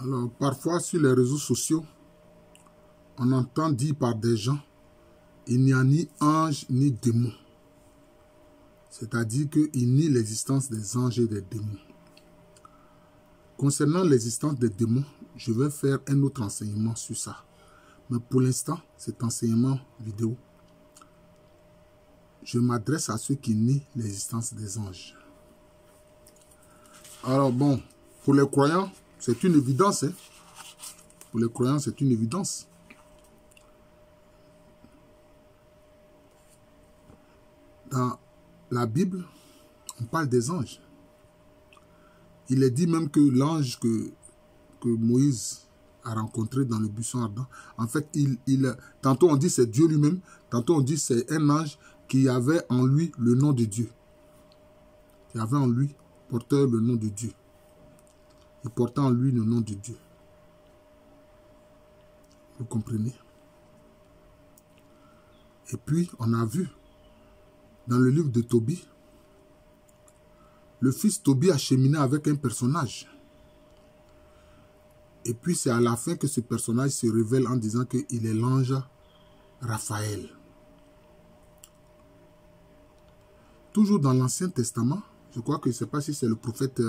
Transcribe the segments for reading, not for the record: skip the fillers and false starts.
Alors, parfois sur les réseaux sociaux, on entend dire par des gens, il n'y a ni ange ni démon. C'est-à-dire qu'ils nient l'existence des anges et des démons. Concernant l'existence des démons, je vais faire un autre enseignement sur ça. Mais pour l'instant, cet enseignement vidéo, je m'adresse à ceux qui nient l'existence des anges. Alors bon, pour les croyants, c'est une évidence. Pour les croyants, c'est une évidence. Dans la Bible, on parle des anges. Il est dit même que l'ange que Moïse a rencontré dans le buisson ardent, en fait, tantôt on dit c'est Dieu lui-même, tantôt on dit c'est un ange qui avait en lui le nom de Dieu. Qui avait en lui, porteur le nom de Dieu. Il portait en lui le nom de Dieu. Vous comprenez? Et puis, on a vu dans le livre de Tobie, le fils Tobie a cheminé avec un personnage. Et puis c'est à la fin que ce personnage se révèle en disant qu'il est l'ange Raphaël. Toujours dans l'Ancien Testament, je crois que je ne sais pas si c'est le prophète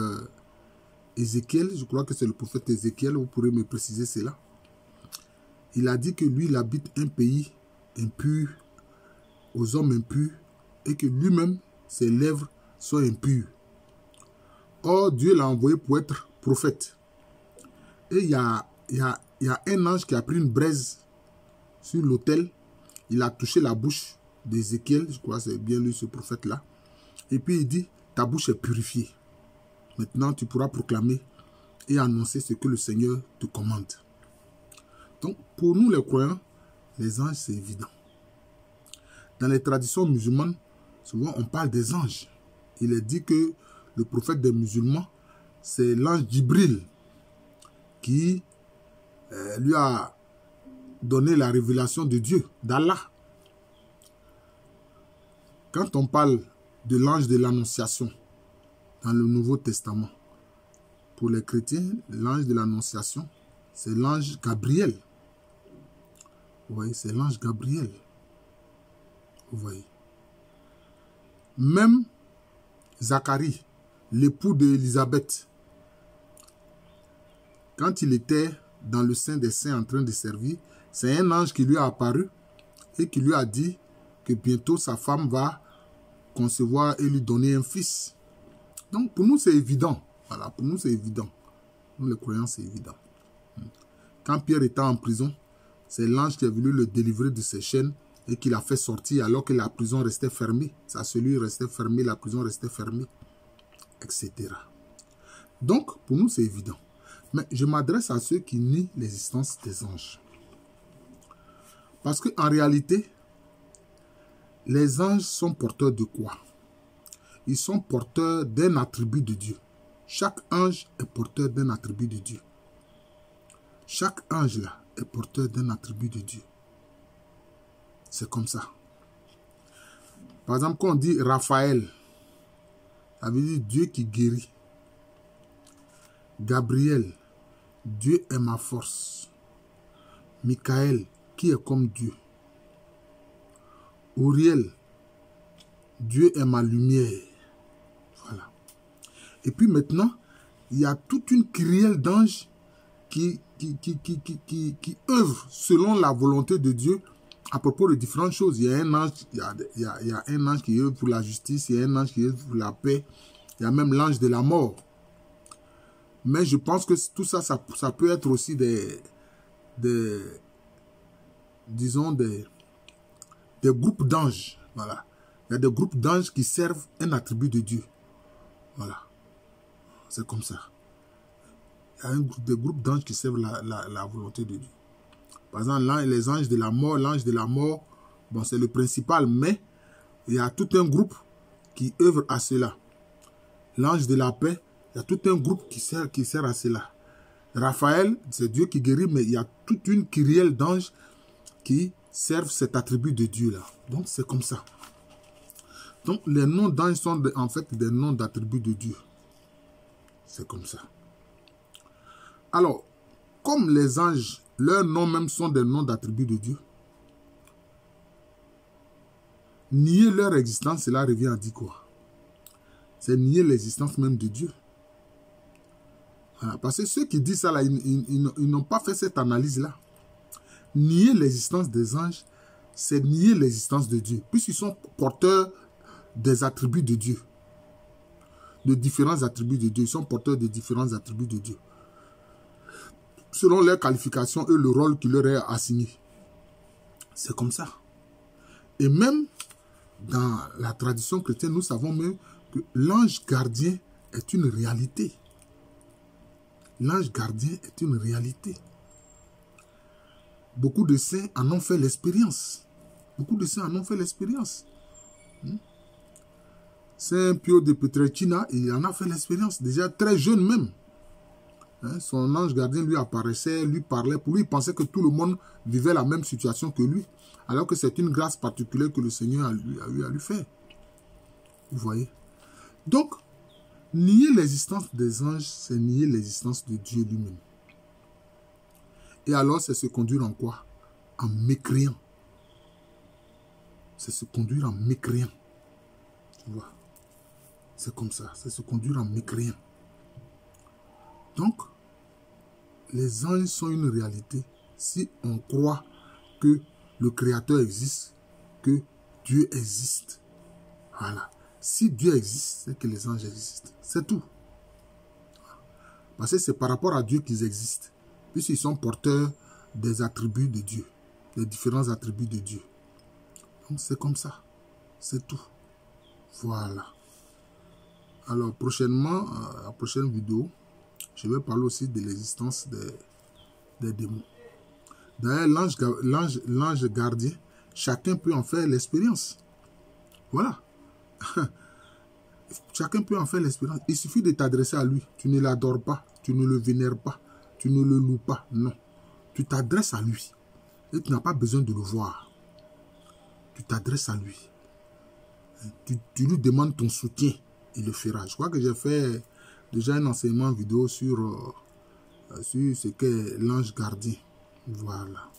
Ézéchiel, je crois que c'est le prophète Ézéchiel, vous pourrez me préciser cela. Il a dit que lui, il habite un pays impur, aux hommes impurs, et que lui-même, ses lèvres sont impures. Or, Dieu l'a envoyé pour être prophète. Et il y a un ange qui a pris une braise sur l'autel. Il a touché la bouche d'Ézéchiel, je crois que c'est bien lui ce prophète-là. Et puis il dit, ta bouche est purifiée. Maintenant, tu pourras proclamer et annoncer ce que le Seigneur te commande. Donc, pour nous les croyants, les anges, c'est évident. Dans les traditions musulmanes, souvent on parle des anges. Il est dit que le prophète des musulmans, c'est l'ange Djibril qui lui a donné la révélation de Dieu, d'Allah. Quand on parle de l'ange de l'Annonciation dans le Nouveau Testament, pour les chrétiens, l'ange de l'Annonciation, c'est l'ange Gabriel. Vous voyez, c'est l'ange Gabriel. Vous voyez. Même Zacharie, l'époux d'Élisabeth, quand il était dans le sein des saints en train de servir, c'est un ange qui lui a apparu et qui lui a dit que bientôt sa femme va concevoir et lui donner un fils. Donc pour nous c'est évident. Voilà, pour nous c'est évident. Nous les croyants c'est évident. Quand Pierre était en prison, c'est l'ange qui est venu le délivrer de ses chaînes et qui l'a fait sortir alors que la prison restait fermée. Sa cellule restait fermée, la prison restait fermée, etc. Donc pour nous c'est évident. Mais je m'adresse à ceux qui nient l'existence des anges. Parce qu'en réalité, les anges sont porteurs de quoi? Ils sont porteurs d'un attribut de Dieu. Chaque ange est porteur d'un attribut de Dieu. Chaque ange là est porteur d'un attribut de Dieu. C'est comme ça. Par exemple, quand on dit Raphaël, ça veut dire Dieu qui guérit. Gabriel, Dieu est ma force. Michael, qui est comme Dieu. Uriel, Dieu est ma lumière. Voilà. Et puis maintenant, il y a toute une kyrielle d'anges qui œuvrent selon la volonté de Dieu à propos de différentes choses. Il y a un ange, il y a un ange qui œuvre pour la justice, il y a un ange qui œuvre pour la paix, il y a même l'ange de la mort. Mais je pense que tout ça, ça peut être aussi disons des groupes d'anges. Voilà. Il y a des groupes d'anges qui servent un attribut de Dieu. Voilà. C'est comme ça. Il y a des groupes d'anges qui servent la volonté de Dieu. Par exemple, là, les anges de la mort, l'ange de la mort, bon, c'est le principal, mais il y a tout un groupe qui œuvre à cela. L'ange de la paix, il y a tout un groupe qui sert à cela. Raphaël, c'est Dieu qui guérit, mais il y a toute une kyrielle d'anges qui servent cet attribut de Dieu-là. Donc, c'est comme ça. Donc, les noms d'anges sont en fait des noms d'attributs de Dieu. C'est comme ça. Alors, comme les anges, leurs noms même sont des noms d'attributs de Dieu, nier leur existence, cela revient à dire quoi? C'est nier l'existence même de Dieu. Voilà. Parce que ceux qui disent ça, là, ils n'ont pas fait cette analyse-là. Nier l'existence des anges, c'est nier l'existence de Dieu, puisqu'ils sont porteurs des attributs de Dieu. De différents attributs de Dieu. Ils sont porteurs de différents attributs de Dieu. Selon leurs qualifications et le rôle qui leur est assigné. C'est comme ça. Et même dans la tradition chrétienne, nous savons même que l'ange gardien est une réalité. L'ange gardien est une réalité. Beaucoup de saints en ont fait l'expérience. Beaucoup de saints en ont fait l'expérience. Saint Pio de Pietrelcina, il en a fait l'expérience, déjà très jeune même. Son ange gardien lui apparaissait, lui parlait. Pour lui, il pensait que tout le monde vivait la même situation que lui. Alors que c'est une grâce particulière que le Seigneur a eu à lui faire. Vous voyez? Donc, nier l'existence des anges, c'est nier l'existence de Dieu lui-même. Et alors, c'est se conduire en quoi? En mécréant. C'est se conduire en mécréant. Tu vois? C'est comme ça, c'est se conduire en mécréant. Donc, les anges sont une réalité si on croit que le Créateur existe, que Dieu existe. Voilà. Si Dieu existe, c'est que les anges existent. C'est tout. Parce que c'est par rapport à Dieu qu'ils existent. Puisqu'ils sont porteurs des attributs de Dieu. Des différents attributs de Dieu. Donc c'est comme ça. C'est tout. Voilà. Alors prochainement, la prochaine vidéo, je vais parler aussi de l'existence des démons. D'ailleurs, l'ange gardien, chacun peut en faire l'expérience. Voilà. Chacun peut en faire l'expérience. Il suffit de t'adresser à lui. Tu ne l'adores pas, tu ne le vénères pas, tu ne le loues pas. Non. Tu t'adresses à lui. Et tu n'as pas besoin de le voir. Tu t'adresses à lui. Tu lui demandes ton soutien. Il le fera. Je crois que j'ai fait déjà un enseignement vidéo sur ce qu'est l'ange gardien. Voilà.